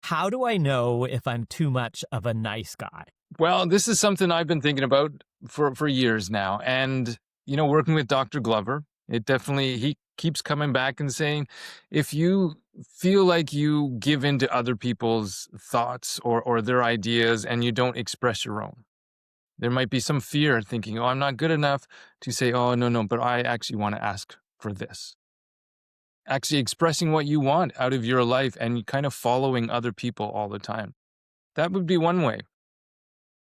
How do I know if I'm too much of a nice guy? Well, this is something I've been thinking about for years now, and working with Dr. Glover, it definitely he keeps coming back and saying, if you feel like you give in to other people's thoughts or their ideas and you don't express your own, there might be some fear thinking, oh, I'm not good enough to say, oh, no, no, but I actually want to ask for this. Actually expressing what you want out of your life and kind of following other people all the time. That would be one way.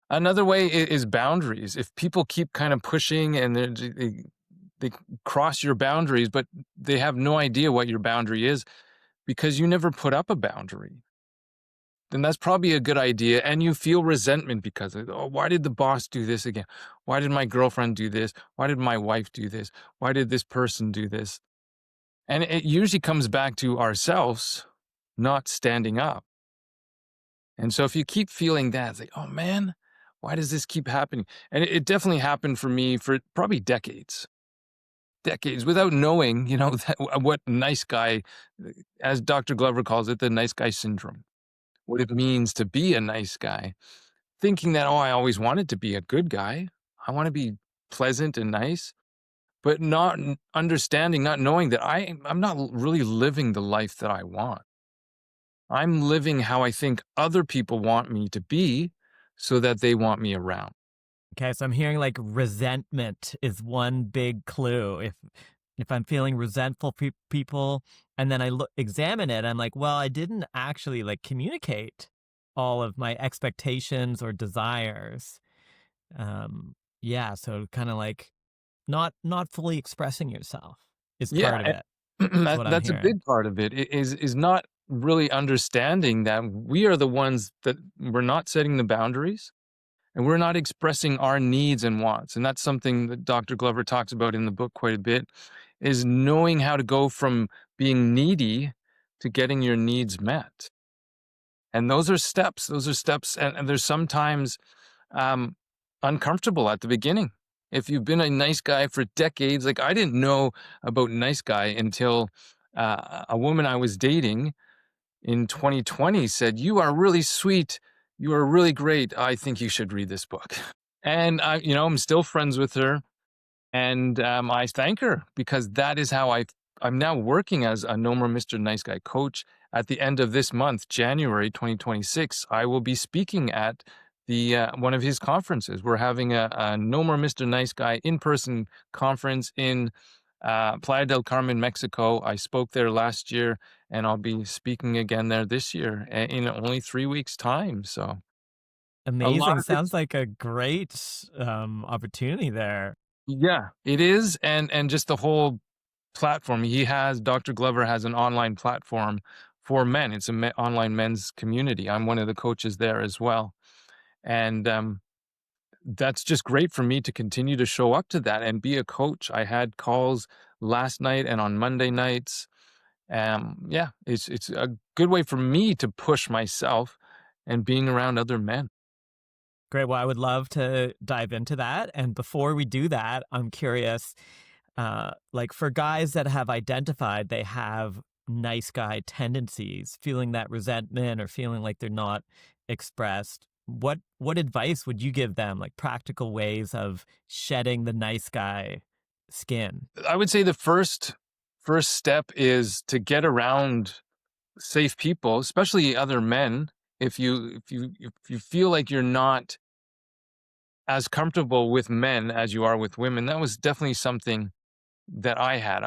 Another way is boundaries. If people keep kind of pushing and they cross your boundaries, but they have no idea what your boundary is because you never put up a boundary, then that's probably a good idea. And you feel resentment because of, oh, why did the boss do this again? Why did my girlfriend do this? Why did my wife do this? Why did this person do this? And it usually comes back to ourselves not standing up. And so if you keep feeling that, it's like, oh man, why does this keep happening? And it definitely happened for me for probably decades without knowing, that, what nice guy, as Dr. Glover calls it, the nice guy syndrome, what it means to be a nice guy, thinking that, oh, I always wanted to be a good guy. I want to be pleasant and nice, but not understanding, not knowing that I'm not really living the life that I want. I'm living how I think other people want me to be so that they want me around. Okay, so I'm hearing like resentment is one big clue. If I'm feeling resentful people and then I examine it, I'm like, well, I didn't actually like communicate all of my expectations or desires. Yeah, so kind of like not fully expressing yourself is Yeah, part of it. Is what I'm that's a hearing. big part of it, is not really understanding that we are the ones that we're not setting the boundaries and we're not expressing our needs and wants. And that's something that Dr. Glover talks about in the book quite a bit, is knowing how to go from being needy to getting your needs met. And those are steps, and there's sometimes um, uncomfortable at the beginning. If you've been a nice guy for decades, like I didn't know about nice guy until a woman I was dating in 2020 said, "You are really sweet. You are really great. I think you should read this book." And I'm still friends with her, and I thank her because that is how I'm now working as a No More Mr. Nice Guy coach. At the end of this month, January 2026, I will be speaking at the one of his conferences. We're having a No More Mr. Nice Guy in-person conference in Playa del Carmen, Mexico. I spoke there last year, and I'll be speaking again there this year in only 3 weeks' time. So a lot Amazing. of it. Sounds like a great opportunity there. Yeah, it is, and just the whole platform. Dr. Glover has an online platform for men. It's an online men's community. I'm one of the coaches there as well. And that's just great for me to continue to show up to that and be a coach. I had calls last night and on Monday nights. Yeah, it's a good way for me to push myself and being around other men. Great. Well, I would love to dive into that. And before we do that, I'm curious, like for guys that have identified they have nice guy tendencies, feeling that resentment or feeling like they're not expressed, what advice would you give them? Like practical ways of shedding the nice guy skin? I would say the first step is to get around safe people, especially other men. If you feel like you're not as comfortable with men as you are with women, that was definitely something that I had.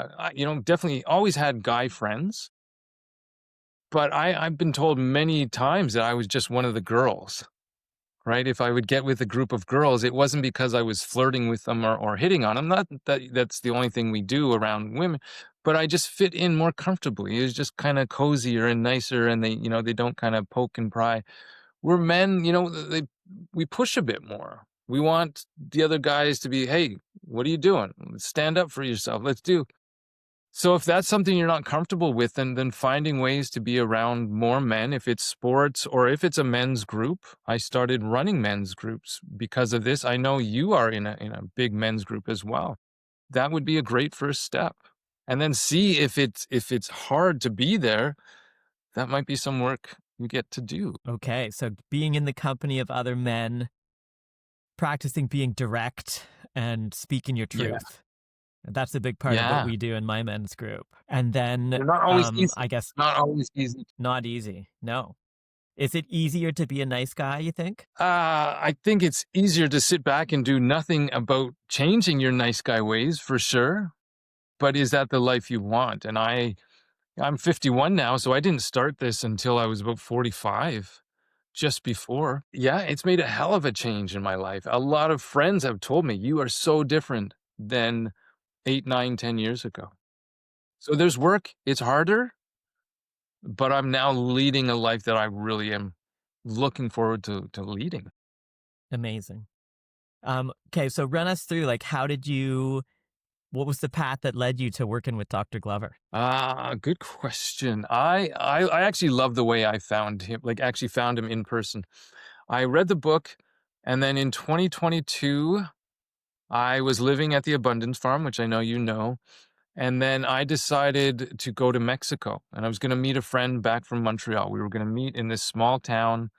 Definitely always had guy friends, but I've been told many times that I was just one of the girls, right? If I would get with a group of girls, it wasn't because I was flirting with them or hitting on them. Not that that's the only thing we do around women, but I just fit in more comfortably. It was just kind of cozier and nicer, and they don't kind of poke and pry. We're men, we push a bit more. We want the other guys to be, hey, what are you doing? Stand up for yourself. Let's do. So if that's something you're not comfortable with, then finding ways to be around more men, if it's sports or if it's a men's group. I started running men's groups because of this. I know you are in a big men's group as well. That would be a great first step. And then see if it's hard to be there, that might be some work you get to do. Okay, so being in the company of other men, practicing being direct and speaking your Yeah. truth. That's a big part of what Yeah. we do in my men's group. And then, They're not always I easy. guess Not always easy. not easy. No. Is it easier to be a nice guy, you think? I think it's easier to sit back and do nothing about changing your nice guy ways for sure. But is that the life you want? And I'm 51 now, so I didn't start this until I was about 45, just before. Yeah, it's made a hell of a change in my life. A lot of friends have told me, you are so different than 8, 9, 10 years ago. So there's work. It's harder, but I'm now leading a life that I really am looking forward to leading. Amazing. Okay, so run us through like what was the path that led you to working with Dr. Glover? Good question. I actually love the way I found him, like actually found him in person. I read the book, and then in 2022, I was living at the Abundance Farm, which I know you know. And then I decided to go to Mexico, and I was going to meet a friend back from Montreal. We were going to meet in this small town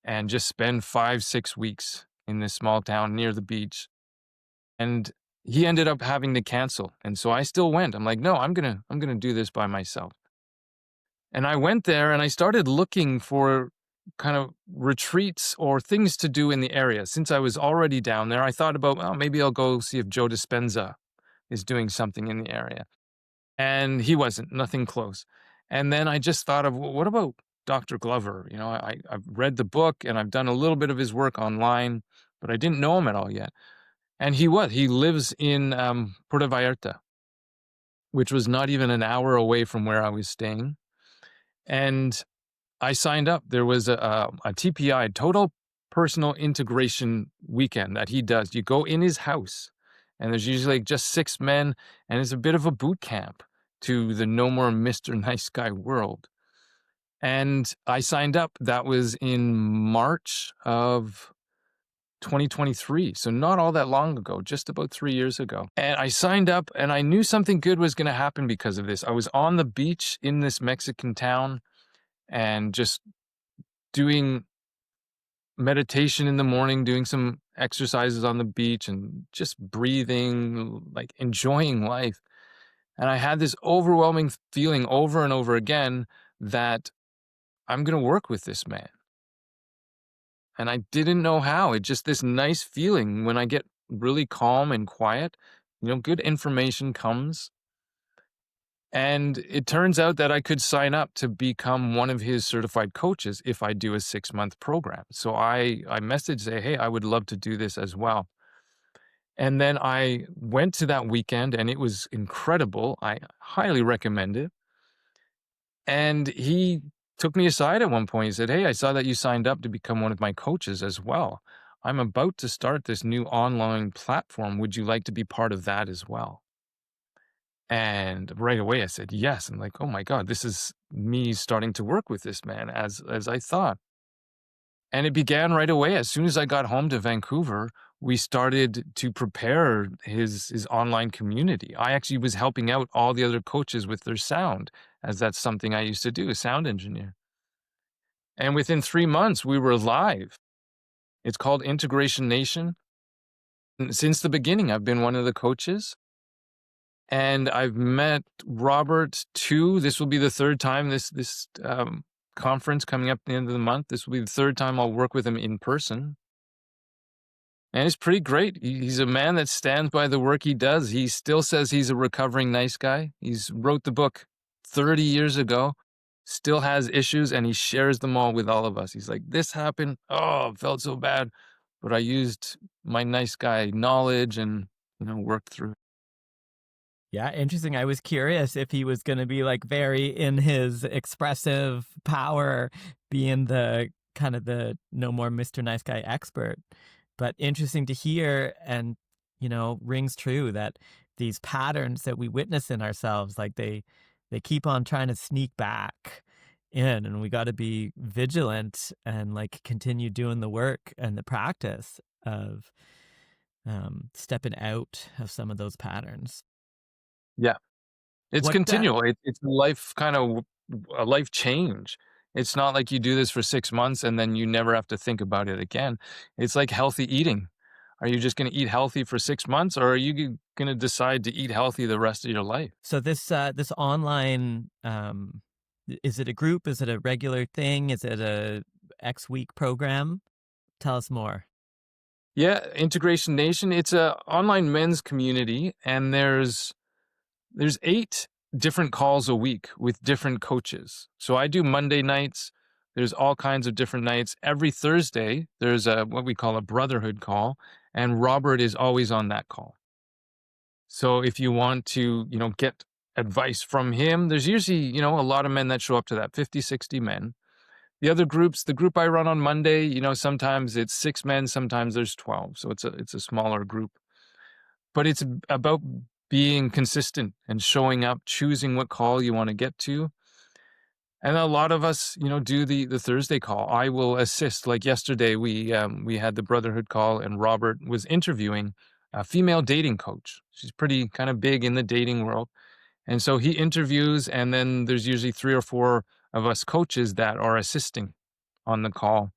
and just spend 5, 6 weeks in this small town near the beach. And he ended up having to cancel. And so I still went. I'm like, no, I'm gonna do this by myself. And I went there and I started looking for kind of retreats or things to do in the area. Since I was already down there, I thought about, well, maybe I'll go see if Joe Dispenza is doing something in the area. And he wasn't, nothing close. And then I just thought of, well, what about Dr. Glover? You know, I've read the book and I've done a little bit of his work online, but I didn't know him at all yet. And he lives in Puerto Vallarta, which was not even an hour away from where I was staying. And I signed up. There was a TPI, Total Personal Integration Weekend, that he does. You go in his house, and there's usually like just 6 men, and it's a bit of a boot camp to the no more Mr. Nice Guy world. And I signed up. That was in March of 2023. So not all that long ago, just about 3 years ago. And I signed up and I knew something good was going to happen because of this. I was on the beach in this Mexican town and just doing meditation in the morning, doing some exercises on the beach and just breathing, like enjoying life. And I had this overwhelming feeling over and over again that I'm going to work with this man. And I didn't know how. It just this nice feeling when I get really calm and quiet, good information comes. And it turns out that I could sign up to become one of his certified coaches if I do a 6-month program. So I messaged, say, hey, I would love to do this as well. And then I went to that weekend and it was incredible. I highly recommend it. And he took me aside at one point. He said, hey, I saw that you signed up to become one of my coaches as well. I'm about to start this new online platform. Would you like to be part of that as well? And right away I said, yes. I'm like, oh my God, this is me starting to work with this man as I thought. And it began right away. As soon as I got home to Vancouver, we started to prepare his online community. I actually was helping out all the other coaches with their sound, as that's something I used to do, a sound engineer. And within 3 months, we were live. It's called Integration Nation. And since the beginning, I've been one of the coaches. And I've met Robert too. This will be the third time this conference coming up at the end of the month. This will be the third time I'll work with him in person. And it's pretty great. He's a man that stands by the work he does. He still says he's a recovering nice guy. He's wrote the book 30 years ago, still has issues, and he shares them all with all of us. He's like, this happened. Oh, it felt so bad. But I used my nice guy knowledge and, worked through it. Yeah, interesting. I was curious if he was going to be like very in his expressive power, being the kind of the no more Mr. Nice Guy expert. But interesting to hear and, rings true that these patterns that we witness in ourselves, like they keep on trying to sneak back in, and we got to be vigilant and like continue doing the work and the practice of stepping out of some of those patterns. Yeah. It's What continual. It's a life kind of a life change. It's not like you do this for 6 months and then you never have to think about it again. It's like healthy eating. Are you just gonna eat healthy for 6 months, or are you gonna decide to eat healthy the rest of your life? So this online, is it a group? Is it a regular thing? Is it a X week program? Tell us more. Yeah, Integration Nation, it's a online men's community, and there's 8 different calls a week with different coaches. So I do Monday nights. There's all kinds of different nights. Every Thursday, there's a what we call a brotherhood call, and Robert is always on that call. So if you want to, get advice from him, there's usually, a lot of men that show up to that, 50, 60 men. The other groups, the group I run on Monday, sometimes it's 6 men, sometimes there's 12. So it's a smaller group. But it's about being consistent and showing up, choosing what call you want to get to. And a lot of us, do the Thursday call. I will assist. Like yesterday, we had the brotherhood call, and Robert was interviewing a female dating coach. She's pretty kind of big in the dating world, and so he interviews, and then there's usually 3 or 4 of us coaches that are assisting on the call,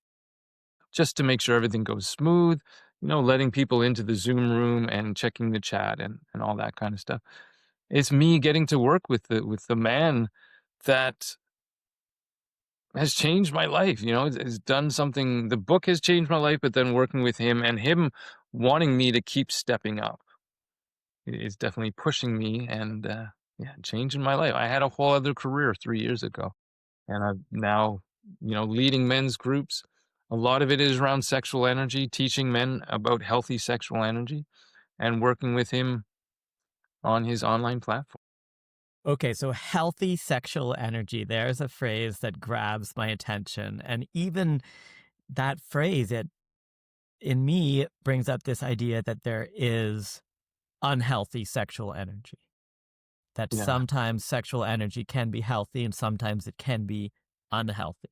just to make sure everything goes smooth. Letting people into the Zoom room and checking the chat and all that kind of stuff. It's me getting to work with the man that has changed my life. Has done something. The book has changed my life, but then working with him and him wanting me to keep stepping up is definitely pushing me and yeah, changing my life. I had a whole other career 3 years ago, and I'm now leading men's groups. A lot of it is around sexual energy, teaching men about healthy sexual energy, and working with him on his online platform. Okay, so healthy sexual energy. There's a phrase that grabs my attention. And even that phrase, it in me brings up this idea that there is unhealthy sexual energy. That Yeah. sometimes sexual energy can be healthy and sometimes it can be unhealthy.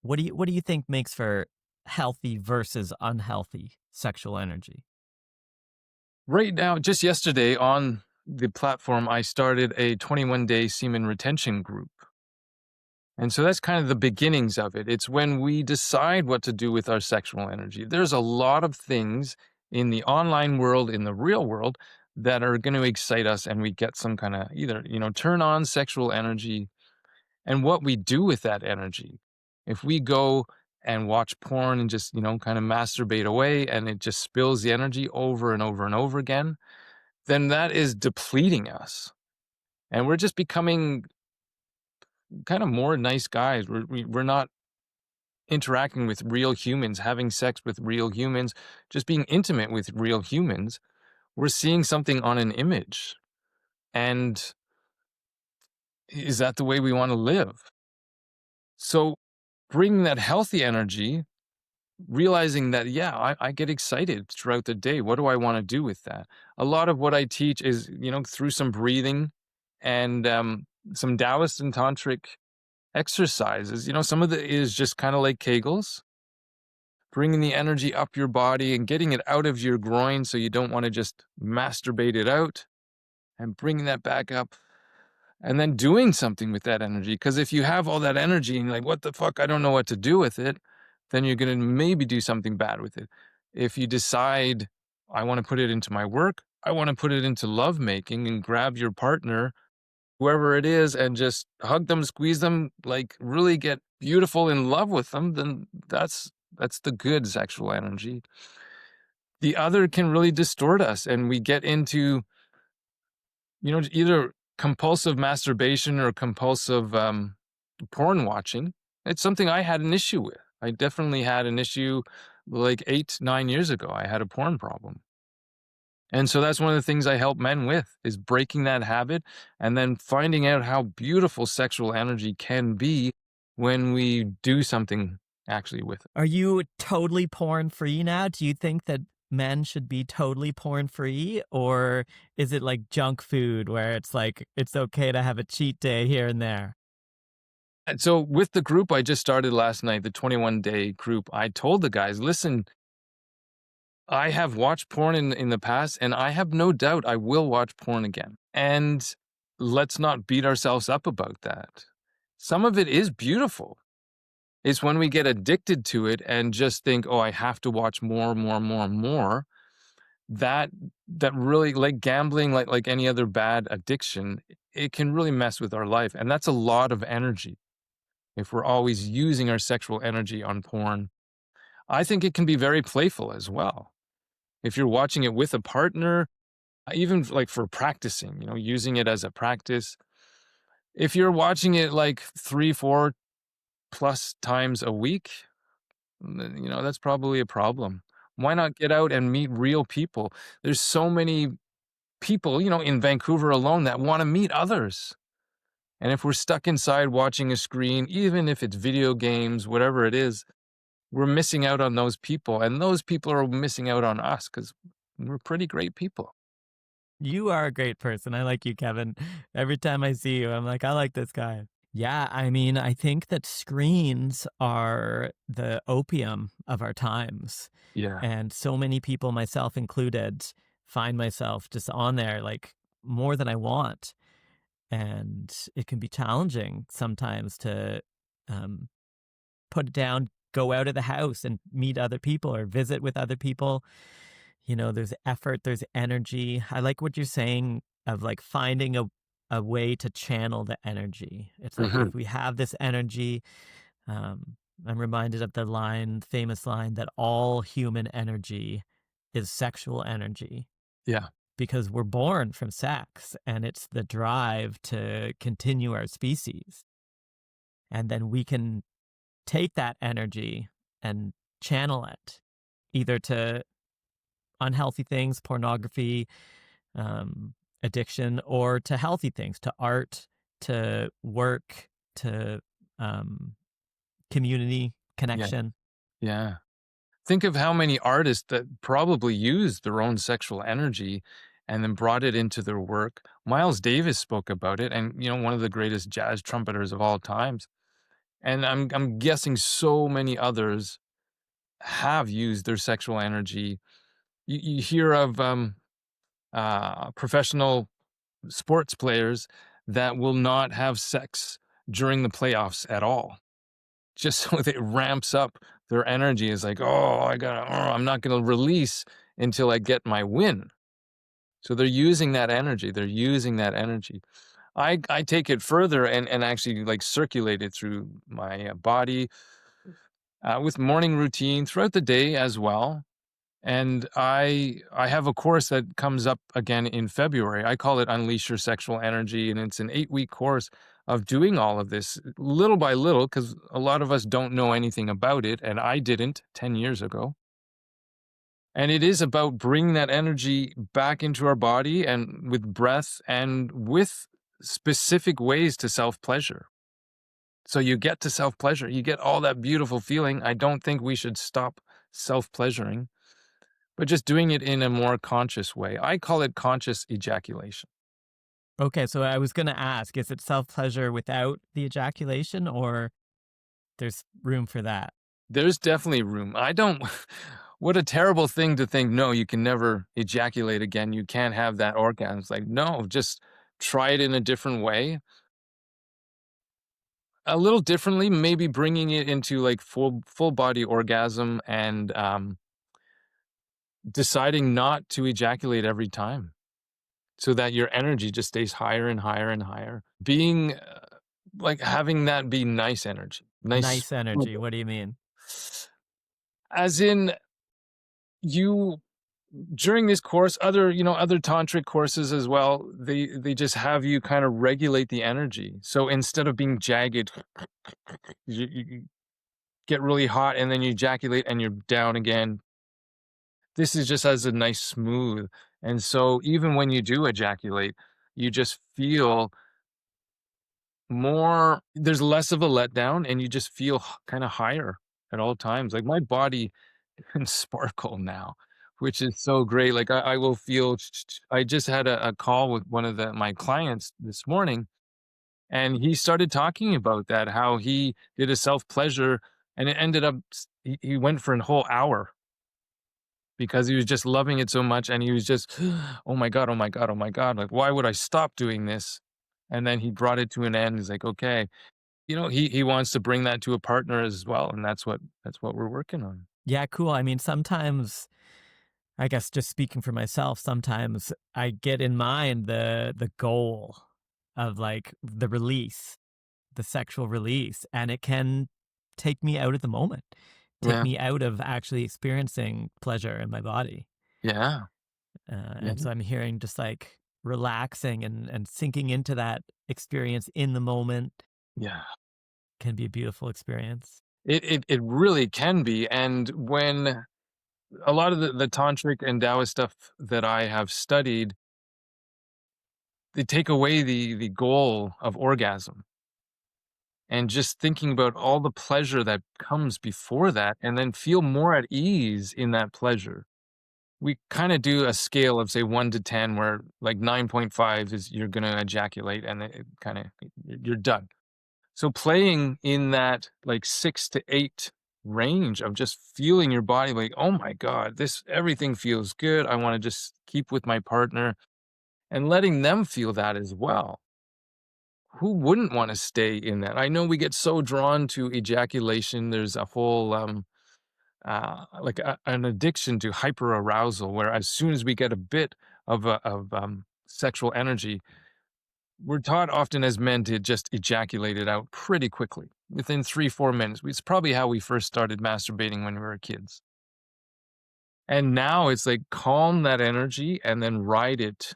What do you think makes for healthy versus unhealthy sexual energy? Right now, just yesterday on the platform, I started a 21-day semen retention group. And so that's kind of the beginnings of it. It's when we decide what to do with our sexual energy. There's a lot of things in the online world, in the real world, that are going to excite us, and we get some kind of either, turn on sexual energy, and what we do with that energy. If we go and watch porn and just, kind of masturbate away, and it just spills the energy over and over and over again, then that is depleting us. And we're just becoming kind of more nice guys. We're not interacting with real humans, having sex with real humans, just being intimate with real humans. We're seeing something on an image. And is that the way we want to live? So bringing that healthy energy, realizing that, yeah, I get excited throughout the day. What do I want to do with that? A lot of what I teach is, through some breathing and some Taoist and Tantric exercises. Some of it is just kind of like Kegels, bringing the energy up your body and getting it out of your groin so you don't want to just masturbate it out, and bringing that back up and then doing something with that energy. Because if you have all that energy and you're like, what the fuck, I don't know what to do with it, then you're going to maybe do something bad with it. If you decide, I want to put it into my work, I want to put it into love making, and grab your partner, whoever it is, and just hug them, squeeze them, like really get beautiful in love with them, then that's the good sexual energy. The other can really distort us, and we get into, either compulsive masturbation or compulsive porn watching. It's something I had an issue with. I definitely had an issue like 8, 9 years ago. I had a porn problem. And so that's one of the things I help men with, is breaking that habit and then finding out how beautiful sexual energy can be when we do something actually with it. Are you totally porn free now? Do you think that men should be totally porn free? Or is it like junk food where it's like it's okay to have a cheat day here and there? And so with the group I just started last night, the 21-day group, I told the guys, listen, I have watched porn in the past, and I have no doubt I will watch porn again. And let's not beat ourselves up about that. some of it is beautiful. It's when we get addicted to it and just think, "Oh, I have to watch more, more, more, more," that that really, like gambling, like any other bad addiction, it can really mess with our life, and that's a lot of energy if we're always using our sexual energy on porn. I think it can be very playful as well. If you're watching it with a partner, even like for practicing, using it as a practice. If you're watching it like 3, 4 plus times a week, that's probably a problem. Why not get out and meet real people? There's so many people, in Vancouver alone that wanna meet others. And if we're stuck inside watching a screen, even if it's video games, whatever it is, we're missing out on those people, and those people are missing out on us because 'cause we're pretty great people. You are a great person. I like you, Kevin. Every time I see you, I'm like, I like this guy. Yeah, I mean, I think that screens are the opium of our times. Yeah. And so many people, myself included, find myself just on there like more than I want. And it can be challenging sometimes to um, put it down, go out of the house and meet other people or visit with other people. There's effort, there's energy. I like what you're saying of like finding a way to channel the energy. It's like Mhm. if we have this energy, I'm reminded of the famous line that all human energy is sexual energy Yeah. because we're born from sex and it's the drive to continue our species. And then we can take that energy and channel it either to unhealthy things, pornography, um, addiction, or to healthy things, to art, to work, to um, community Yeah. connection. Yeah. Think of how many artists that probably used their own sexual energy and then brought it into their work. Miles Davis spoke about it, and one of the greatest jazz trumpeters of all times. And I'm guessing so many others have used their sexual energy. You hear of professional sports players that will not have sex during the playoffs at all, just so it ramps up their energy. Is like, oh, I'm not gonna release until I get my win. So they're using that energy. They're using that energy. I take it further and actually like circulate it through my body with morning routine throughout the day as well. And I have a course that comes up again in February. I call it Unleash Your Sexual Energy, and it's an 8-week course of doing all of this little by little because a lot of us don't know anything about it, and I didn't 10 years ago. And it is about bringing that energy back into our body and with breath and with specific ways to self pleasure. So you get to self pleasure, you get all that beautiful feeling. I don't think we should stop self pleasuring, but just doing it in a more conscious way. I call it conscious ejaculation. Okay, so I was going to ask, is it self pleasure without the ejaculation, or there's room for that? There's definitely room. I don't, what a terrible thing to think, no, you can never ejaculate again. You can't have that orgasm. It's like, no, just try it in a different way. A little differently, maybe bringing it into like full body orgasm and deciding not to ejaculate every time so that your energy just stays higher and higher and higher. Being like having that be nice energy, nice, Nice energy. What do you mean? as in you during this course, other tantric courses as well, they just have you kind of regulate the energy. So instead of being jagged, you get really hot and then you ejaculate and you're down again. This is just as a nice smooth. And so even when you do ejaculate, you just feel more, there's less of a letdown and you just feel kind of higher at all times. Like my body can sparkle now, which is so great. Like I will feel, I just had a call with one of my clients this morning, and he started talking about that, how he did a self pleasure and it ended up, he went for a whole hour because he was just loving it so much, and he was just, "Oh my god, oh my god, oh my god, like, why would I stop doing this?" And then he brought it to an end, he's like, "Okay." he wants to bring that to a partner as well, and that's what we're working on. Yeah, cool. I mean, sometimes I guess just speaking for myself, sometimes I get in mind the goal of like the release, the sexual release, and it can take me out of the moment, take Yeah. me out of actually experiencing pleasure in my body. Yeah. And Yeah. so I'm hearing just like relaxing and sinking into that experience in the moment Yeah. can be a beautiful experience. It really can be, and when a lot of the tantric and Taoist stuff that I have studied, they take away the goal of orgasm, and just thinking about all the pleasure that comes before that, and then feel more at ease in that pleasure. We kinda do a scale of, say, 1 to 10, where, like, 9.5 is you're gonna ejaculate, and it kinda you're done. So playing in that, like, 6 to 8 range of just feeling your body like, "Oh my god, this everything feels good, I wanna just keep with my partner," and letting them feel that as well. Who wouldn't wanna stay in that? I know we get so drawn to ejaculation, there's a whole, like an addiction to hyperarousal, where as soon as we get a bit of sexual energy, we're taught often as men to just ejaculate it out pretty quickly within 3 4 minutes. It's probably how we first started masturbating when we were kids. And now it's like calm that energy and then ride it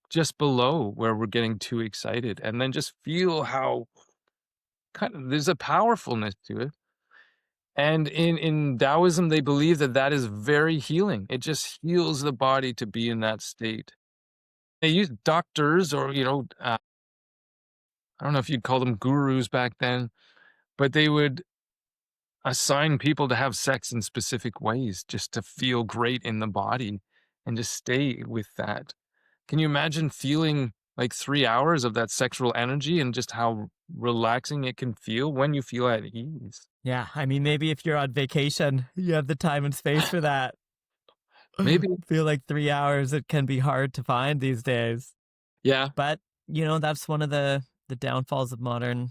just below where we're getting too excited, and then just feel how kind of there's a powerfulness to it. And in Taoism, they believe that that is very healing. It just heals the body to be in that state. They use doctors, or, I don't know if you'd call them gurus back then, but they would assign people to have sex in specific ways just to feel great in the body and just stay with that. Can you imagine feeling like 3 hours of that sexual energy and just how relaxing it can feel when you feel at ease? Yeah, I mean, maybe if you're on vacation, you have the time and space for that. Maybe. Feel like 3 hours, it can be hard to find these days. Yeah. But, that's one of the downfalls of modern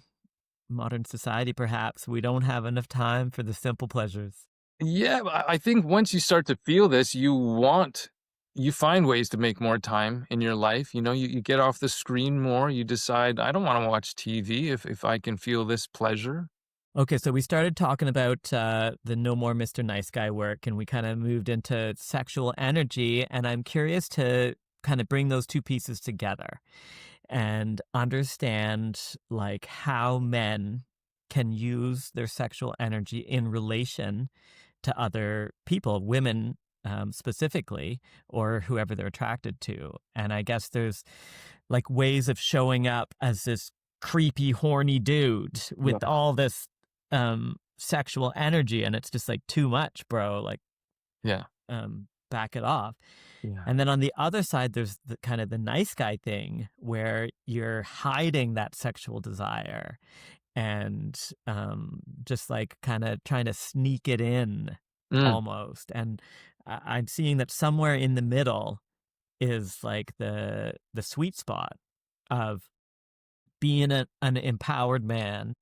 society, perhaps. We don't have enough time for the simple pleasures. Yeah, I think once you start to feel this, you find ways to make more time in your life. You get off the screen more. You decide, I don't want to watch TV if I can feel this pleasure. Okay, so we started talking about the No More Mr. Nice Guy work, and we kind of moved into sexual energy. And I'm curious to kind of bring those two pieces together and understand like how men can use their sexual energy in relation to other people, women specifically, or whoever they're attracted to. And I guess there's like ways of showing up as this creepy, horny dude Yeah. with all this sexual energy, and it's just like too much, bro. Like, Yeah. back it off. Yeah. And then on the other side, there's the kind of the nice guy thing where you're hiding that sexual desire and just like kind of trying to sneak it in Mm, almost. And I'm seeing that somewhere in the middle is like the sweet spot of being an empowered man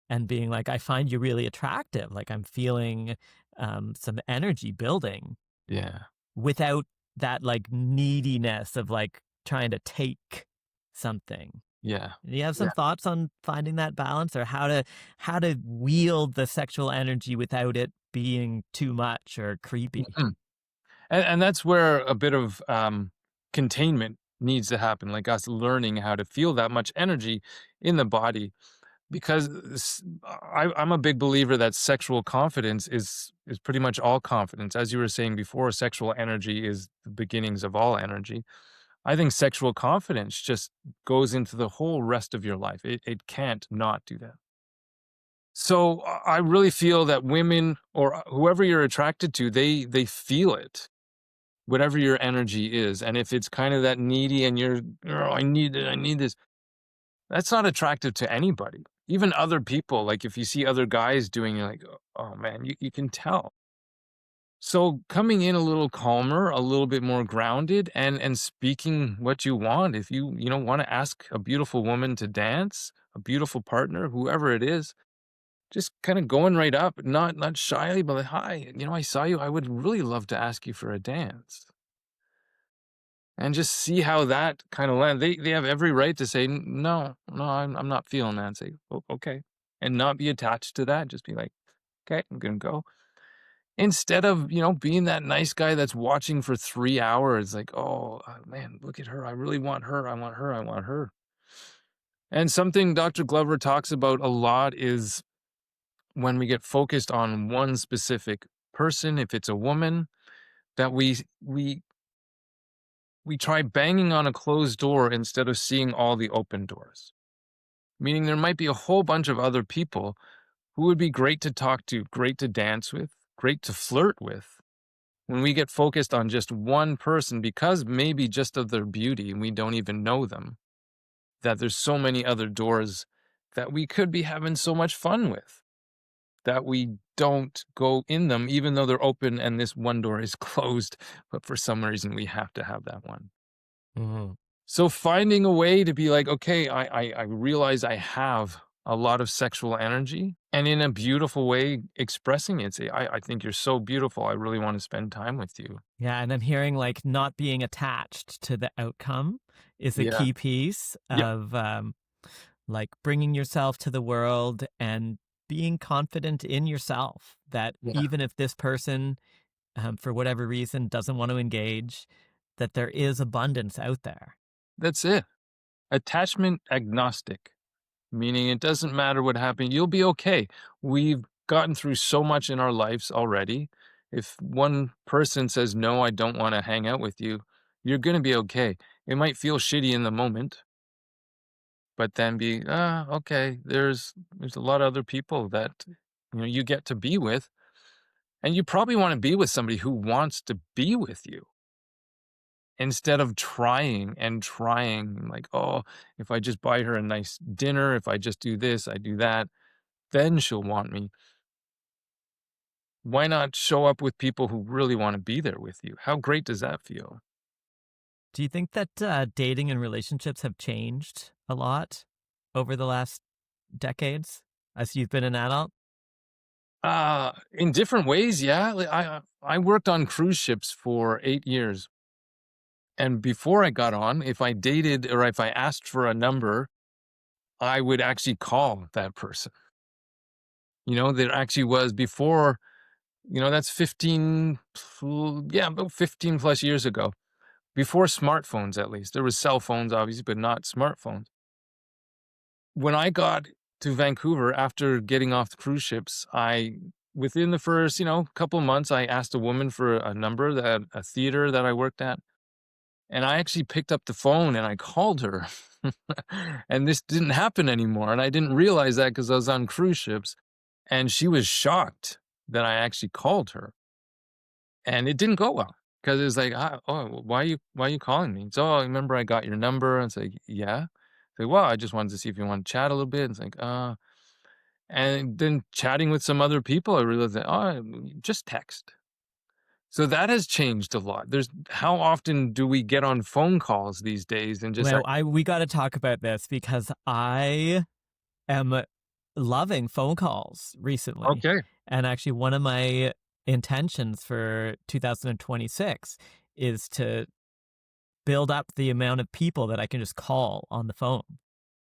and being like, I find you really attractive. Like I'm feeling some energy building yeah. without that like neediness of like trying to take something. Yeah. Do you have some Yeah. thoughts on finding that balance or how to wield the sexual energy without it being too much or creepy? Mhm. And that's where a bit of containment needs to happen, like us learning how to feel that much energy in the body. Because I'm a big believer that sexual confidence is pretty much all confidence. As you were saying before, sexual energy is the beginnings of all energy. I think sexual confidence just goes into the whole rest of your life. It can't not do that. So I really feel that women or whoever you're attracted to, they feel it, whatever your energy is. And if it's kind of that needy and you're, oh, I need it, I need this, that's not attractive to anybody. Even other people, like if you see other guys doing it, like, oh man, you can tell. So coming in a little calmer, a little bit more grounded, and speaking what you want. If you want to ask a beautiful woman to dance, a beautiful partner, whoever it is, just kind of going right up, not shyly, but like, hi, I saw you. I would really love to ask you for a dance. And just see how that kind of land. They have every right to say, No, no, I'm not feeling that." And say, "Oh, okay." And not be attached to that. Just be like, "Okay, I'm gonna go." Instead of, being that nice guy that's watching for 3 hours, like, "Oh, man, look at her. I really want her. I want her. I want her." And something Dr. Glover talks about a lot is when we get focused on one specific person, if it's a woman, that we try banging on a closed door instead of seeing all the open doors. Meaning there might be a whole bunch of other people who would be great to talk to, great to dance with, great to flirt with. When we get focused on just one person because maybe just of their beauty and we don't even know them, that there's so many other doors that we could be having so much fun with, that we don't go in them even though they're open and this one door is closed, but for some reason we have to have that one. Mhm. So finding a way to be like, okay, I realize I have a lot of sexual energy, and in a beautiful way expressing it. Say, I think you're so beautiful. I really want to spend time with you. Yeah, and I'm hearing, like, not being attached to the outcome is a Yeah. key piece Yep. of, like, bringing yourself to the world and being confident in yourself that Yeah. even if this person, for whatever reason, doesn't want to engage, that there is abundance out there. That's it. Attachment agnostic, meaning it doesn't matter what happened. You'll be okay. We've gotten through so much in our lives already. If one person says, no, I don't want to hang out with you, you're going to be okay. It might feel shitty in the moment, but then be, okay, there's a lot of other people that you get to be with, and you probably want to be with somebody who wants to be with you instead of trying and trying, like, oh, if I just buy her a nice dinner, if I just do this, I do that, then she'll want me. Why not show up with people who really want to be there with you? How great does that feel? Do you think that dating and relationships have changed a lot over the last decades as you've been an adult? In different ways, yeah. Like, I worked on cruise ships for 8 years. And before I got on, if I dated or if I asked for a number, I would actually call that person. There actually was before, that's 15, yeah, about 15 plus years ago. Before smartphones, at least. There was cell phones, obviously, but not smartphones. When I got to Vancouver after getting off the cruise ships, within the first, couple of months, I asked a woman for a number that a theater that I worked at. And I actually picked up the phone and I called her. And this didn't happen anymore. And I didn't realize that because I was on cruise ships. And she was shocked that I actually called her. And it didn't go well because it was like, oh, why are you calling me? So, oh, remember I got your number. And it's like, yeah. It's like, well, I just wanted to see if you want to chat a little bit. And it's like, and then chatting with some other people, I realized that, just text. So that has changed a lot. How often do we get on phone calls these days and just Well, we got to talk about this because I am loving phone calls recently. okay, And actually, one of my intentions for 2026 is to build up the amount of people that I can just call on the phone.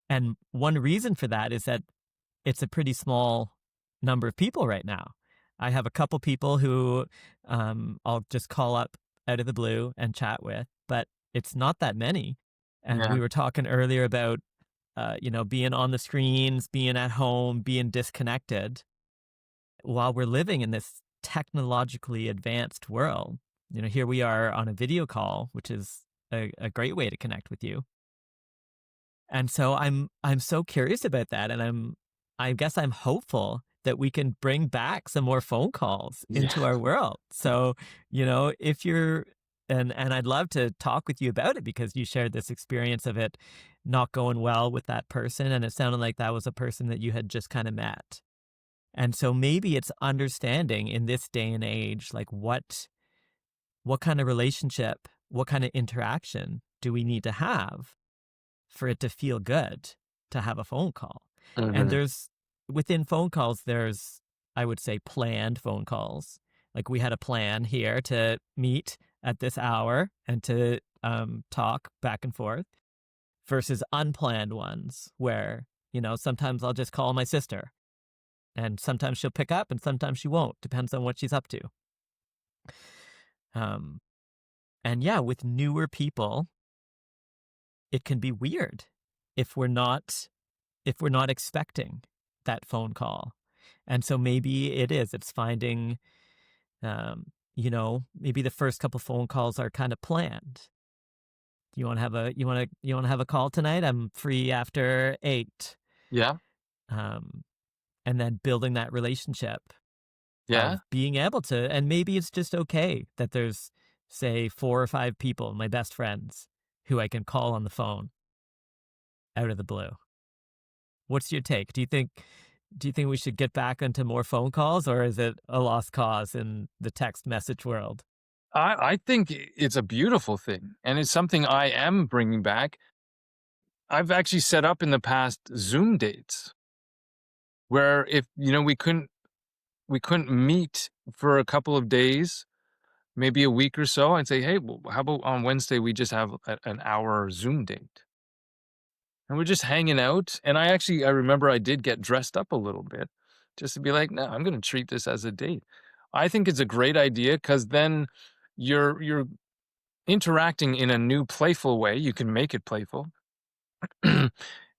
And one reason for that is that it's a pretty small number of people right now. I have a couple people who I'll just call up out of the blue and chat with, but it's not that many. And yeah, we were talking earlier about, being on the screens, being at home, being disconnected while we're living in this technologically advanced world. Here we are on a video call, which is a great way to connect with you. And so I'm so curious about that, and I guess I'm hopeful that we can bring back some more phone calls yeah. into our world. So, if you're and I'd love to talk with you about it because you shared this experience of it not going well with that person, and it sounded like that was a person that you had just kind of met. And so maybe it's understanding in this day and age, like what kind of relationship, what kind of interaction do we need to have for it to feel good to have a phone call? And Mhm. there's within phone calls, there's, I would say, planned phone calls. Like we had a plan here to meet at this hour and to talk back and forth versus unplanned ones where, sometimes I'll just call my sister and sometimes she'll pick up and sometimes she won't. Depends on what she's up to. Um, and yeah, with newer people, it can be weird if we're not expecting that phone call. And so maybe it's finding, maybe the first couple phone calls are kind of planned. You want to have a call tonight? I'm free after 8. Yeah, Um, and then building that relationship yeah. of being able to, and maybe it's just okay that there's, say, 4 or 5 people, my best friends, who I can call on the phone out of the blue. What's your take? Do you think we should get back into more phone calls, or is it a lost cause in the text message world? I think it's a beautiful thing, and it's something I am bringing back. I've actually set up in the past Zoom dates where if, we couldn't meet for a couple of days, maybe a week or so, I'd say, "Hey, well, how about on Wednesday we just have an hour Zoom date?" And we're just hanging out, and I remember I did get dressed up a little bit just to be like, "No, I'm gonna treat this as a date." I think it's a great idea because then you're interacting in a new playful way, you can make it playful.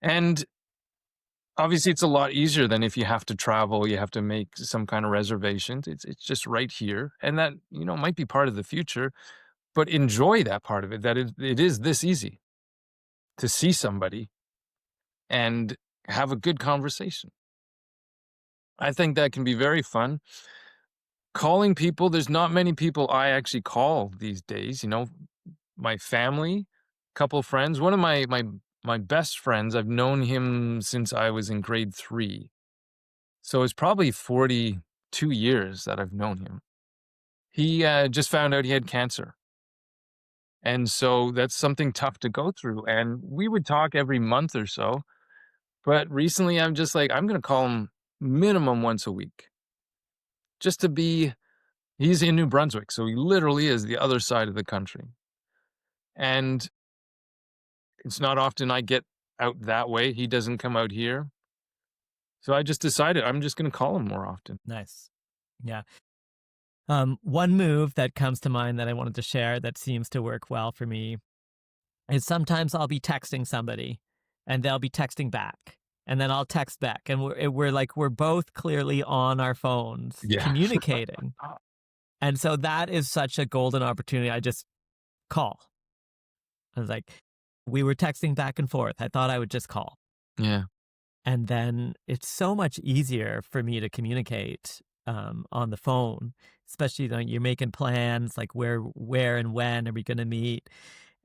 And obviously, it's a lot easier than if you have to travel, you have to make some kind of reservations. It's just right here, and that, might be part of the future, but enjoy that part of it, that it is this easy to see somebody and have a good conversation. I think that can be very fun. Calling people, there's not many people I actually call these days, my family, couple friends. One of my best friends, I've known him since I was in grade 3. So it's probably 42 years that I've known him. He just found out he had cancer. And so that's something tough to go through. And we would talk every month or so. But recently, I'm just like, I'm going to call him minimum once a week just to be, he's in New Brunswick. So he literally is the other side of the country. And it's not often I get out that way. He doesn't come out here. So I just decided I'm just going to call him more often. Nice. Yeah. One move that comes to mind that I wanted to share that seems to work well for me is sometimes I'll be texting somebody and they'll be texting back. And then I'll text back, and we're both clearly on our phones Yeah. communicating. And so that is such a golden opportunity. I just call. I was like, we were texting back and forth. I thought I would just call. Yeah. And then it's so much easier for me to communicate on the phone, especially when you're making plans, like where and when are we going to meet?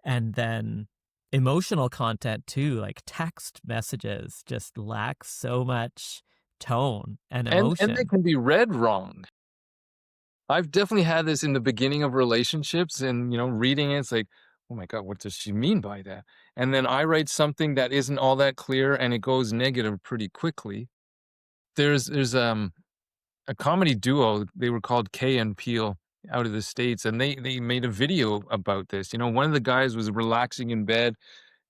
And then emotional content too, like text messages just lack so much tone and And they emotion. can be read wrong. I've definitely had this in the beginning of relationships and, reading it, it's like, "Oh my god, what does she mean by that?" And then I write something that isn't all that clear and it goes negative pretty quickly. There's a comedy duo, they were called Kay and Peele out of the States, and they made a video about this. One of the guys was relaxing in bed,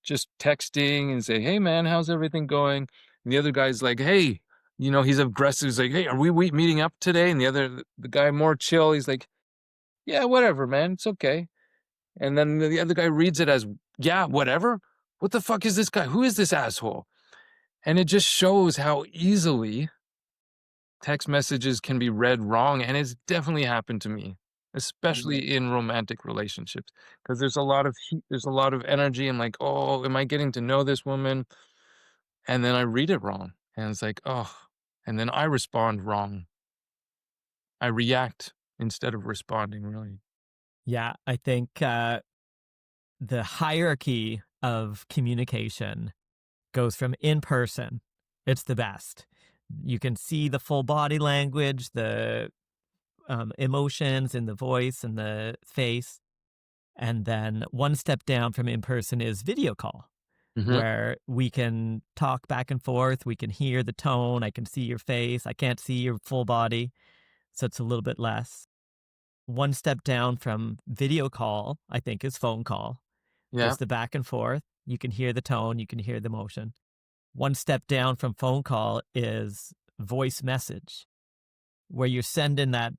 just texting and say, "Hey man, how's everything going?" And the other guy's like, "Hey," he's aggressive. He's like, "Hey, are we meeting up today?" And the guy more chill. He's like, "Yeah, whatever, man. It's okay." And then the other guy reads it as, "Yeah, whatever. What the fuck is this guy? Who is this asshole?" And it just shows how easily text messages can be read wrong, and it's definitely happened to me, especially in romantic relationships, because there's a lot of heat, there's a lot of energy. I'm like, "Oh, am I getting to know this woman?" And then I read it wrong, and it's like, "Oh," and then I respond wrong. I react instead of responding, really. Yeah, I think the hierarchy of communication goes from in person, it's the best. You can see the full body language, the emotions in the voice and the face. And then one step down from in person is video call, Mhm. where we can talk back and forth. We can hear the tone. I can see your face. I can't see your full body. So it's a little bit less. One step down from video call, I think, is phone call. Yeah. Just the back and forth. You can hear the tone. You can hear the motion. One step down from phone call is voice message, where you're sending that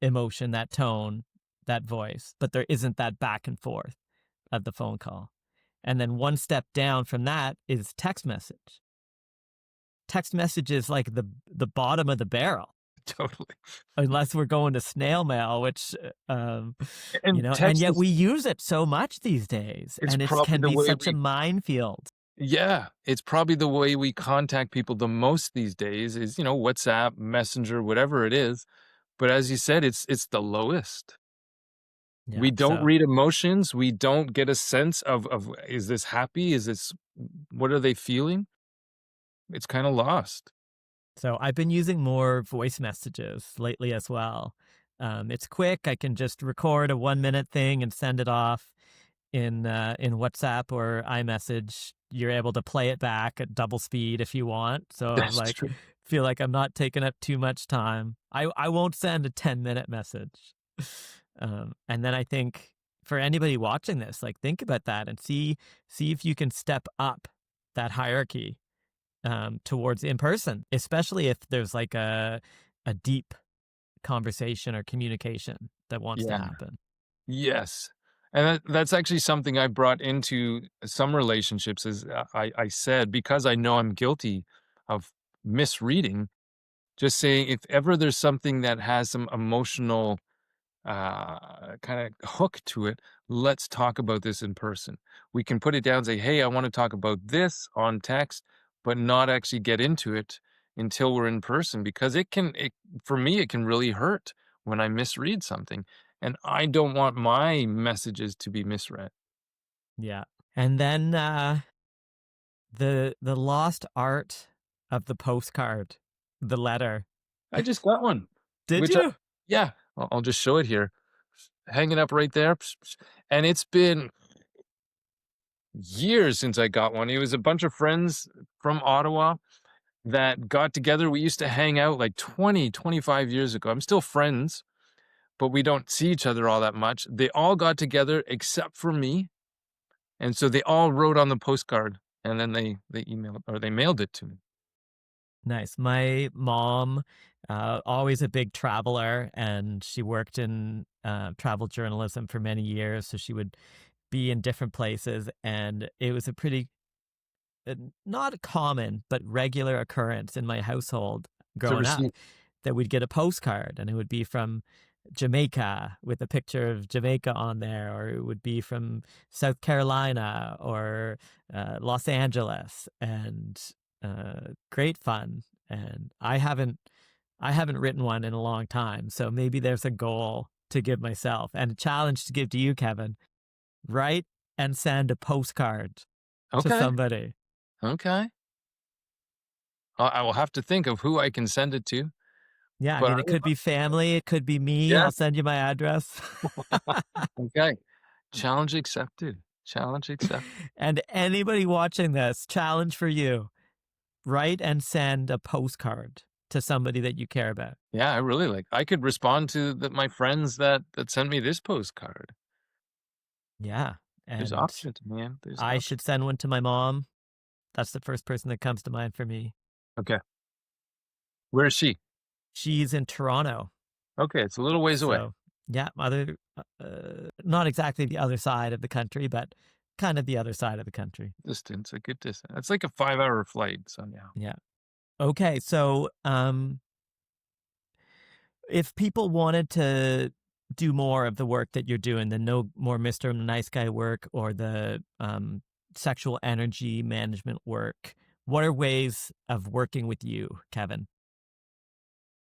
emotion, that tone, that voice, but there isn't that back and forth of the phone call. And then one step down from that is text message. Text message is like the bottom of the barrel, Totally. unless we're going to snail mail, which And and text yet is we use it so much these days, it's and it probably can the be way such a we minefield. yeah, it's probably the way we contact people the most these days is, WhatsApp, Messenger, whatever it is. But as you said, it's the lowest. Yeah. We don't So read emotions. We don't get a sense of is this happy? Is this what are they feeling? It's kind of lost. So I've been using more voice messages lately as well. It's quick. I can just record a 1 minute thing and send it off in WhatsApp or iMessage. You're able to play it back at double speed if you want. So I'm That's like, true. feel like I'm not taking up too much time. I won't send a 10-minute message. And then I think for anybody watching this, like think about that and see if you can step up that hierarchy towards in person, especially if there's like a deep conversation or communication that wants to Yeah. happen. Yes. And that's actually something I brought into some relationships is I said, because I know I'm guilty of misreading, just saying if ever there's something that has some emotional kind of hook to it, let's talk about this in person. We can put it down and say, hey, I want to talk about this on text, but not actually get into it until we're in person because for me, it can really hurt when I misread something. And I don't want my messages to be misread. Yeah. And then the lost art of the postcard, the letter. I just got one, Did which, you? yeah, I'll just show it here. Hanging up right there. And it's been years since I got one. It was a bunch of friends from Ottawa that got together. We used to hang out like 20, 25 years ago. I'm still friends, but we don't see each other all that much. They all got together except for me. And so they all wrote on the postcard and then they emailed or they mailed it to me. Nice. My mom, always a big traveler, and she worked in travel journalism for many years. So she would be in different places, and it was a pretty not common but regular occurrence in my household To growing up receive. that we'd get a postcard, and it would be from Jamaica with a picture of Jamaica on there, or it would be from South Carolina or Los Angeles, and great fun. And I haven't written one in a long time, so maybe there's a goal to give myself and a challenge to give to you, Kevin. Write and send a postcard to Okay. somebody. Okay. I will have to think of who I can send it to, Yeah, I but mean, I it will. could be family, it could be me. Yeah. I'll send you my address. Okay. Challenge accepted. Challenge accepted. And anybody watching this, challenge for you. Write and send a postcard to somebody that you care about. Yeah, I really like. I could respond to my friends that sent me this postcard. Yeah. There's And options, man. There's I options. should send one to my mom. That's the first person that comes to mind for me. Okay. Where is she? She's in Toronto. Okay, it's a little ways away. So, yeah, not exactly the other side of the country, but kind of the other side of the country. Distance, a good distance. It's like a 5-hour flight, so yeah. Yeah. Okay. So, if people wanted to do more of the work that you're doing, the no more Mr. Nice Guy work or the sexual energy management work, what are ways of working with you, Kevin?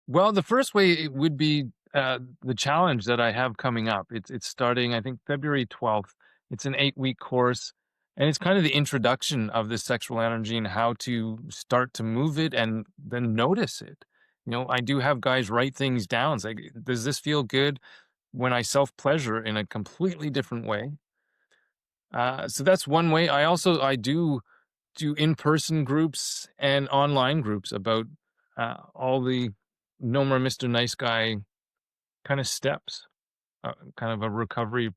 Well, the first way it would be, the challenge that I have coming up. It's starting, I think, February 12th. It's an 8-week course, And it's kind of the introduction of this sexual energy and how to start to move it and then notice it. I do have guys write things down. It's like, does this feel good when I self pleasure in a completely different way? So that's one way. I do in person groups and online groups about all the no more Mr. Nice Guy kind of steps, kind of a recovery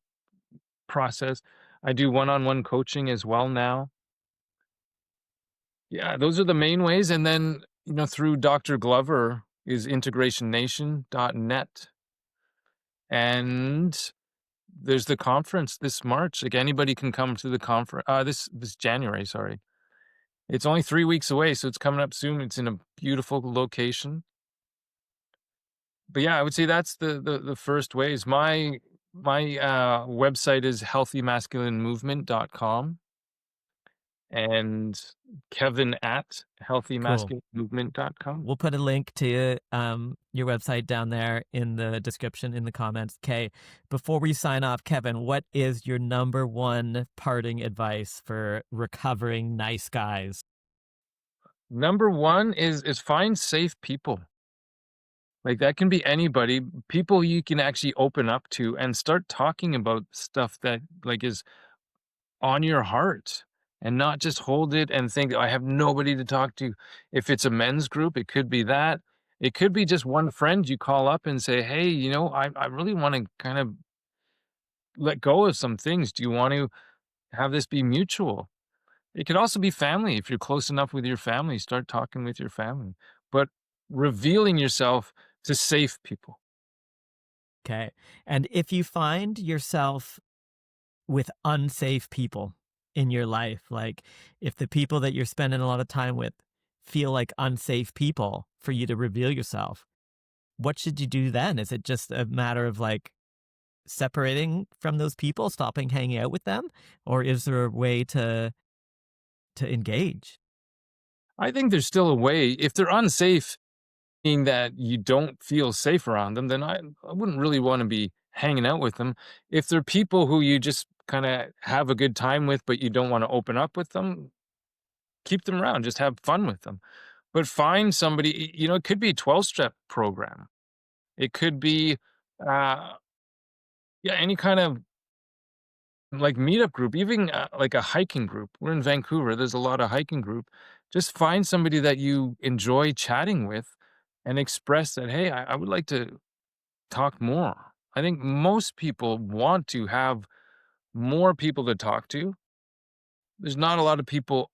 process. I do one on one coaching as well now. Yeah, those are the main ways. And then, through Dr. Glover is integrationnation.net. And there's the conference this March. Like anybody can come to the conference. This January, sorry. It's only 3 weeks away, so it's coming up soon. It's in a beautiful location. But yeah, I would say that's the first ways. My website is healthymasculinemovement.com and Kevin at Cool. healthymasculinemovement.com. We'll put a link to your website down there in the description in the comments. Okay, before we sign off, Kevin, what is your number one parting advice for recovering nice guys? Number one is find safe people. Like that can be anybody, people you can actually open up to and start talking about stuff that like is on your heart and not just hold it and think I have nobody to talk to. If it's a men's group, it could be that. It could be just one friend you call up and say, "Hey, I really want to kind of let go of some things. Do you want to have this be mutual?" It could also be family. If you're close enough with your family, start talking with your family. But revealing yourself to safe people. Okay, and if you find yourself with unsafe people in your life, like if the people that you're spending a lot of time with feel like unsafe people for you to reveal yourself, what should you do then? Is it just a matter of like separating from those people, stopping hanging out with them, or is there a way to engage? I think there's still a way. If they're unsafe, meaning that you don't feel safe around them, then I wouldn't really want to be hanging out with them. If they're people who you just kind of have a good time with, but you don't want to open up with them, keep them around, just have fun with them. But find somebody, it could be a 12-step program. It could be, uh, yeah, any kind of like meetup group, even like a hiking group. We're in Vancouver. There's a lot of hiking group. Just find somebody that you enjoy chatting with and express that, hey, I would like to talk more. I think most people want to have more people to talk to. There's not a lot of people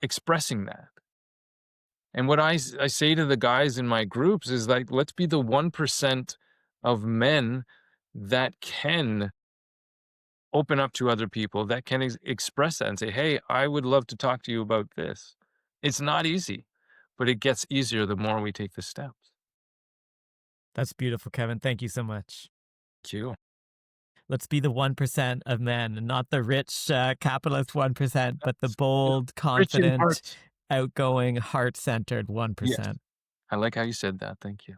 expressing that. And what I say to the guys in my groups is like, let's be the 1% of men that can open up to other people, that can express that and say, hey, I would love to talk to you about this. It's not easy, but it gets easier the more we take the steps. That's beautiful, Kevin. Thank you so much. Thank you. Let's be the 1% of men, not the rich capitalist 1%, but the Yeah. bold, Rich in confident, heart. outgoing, heart centered Yes. 1%. I like how you said that. Thank you.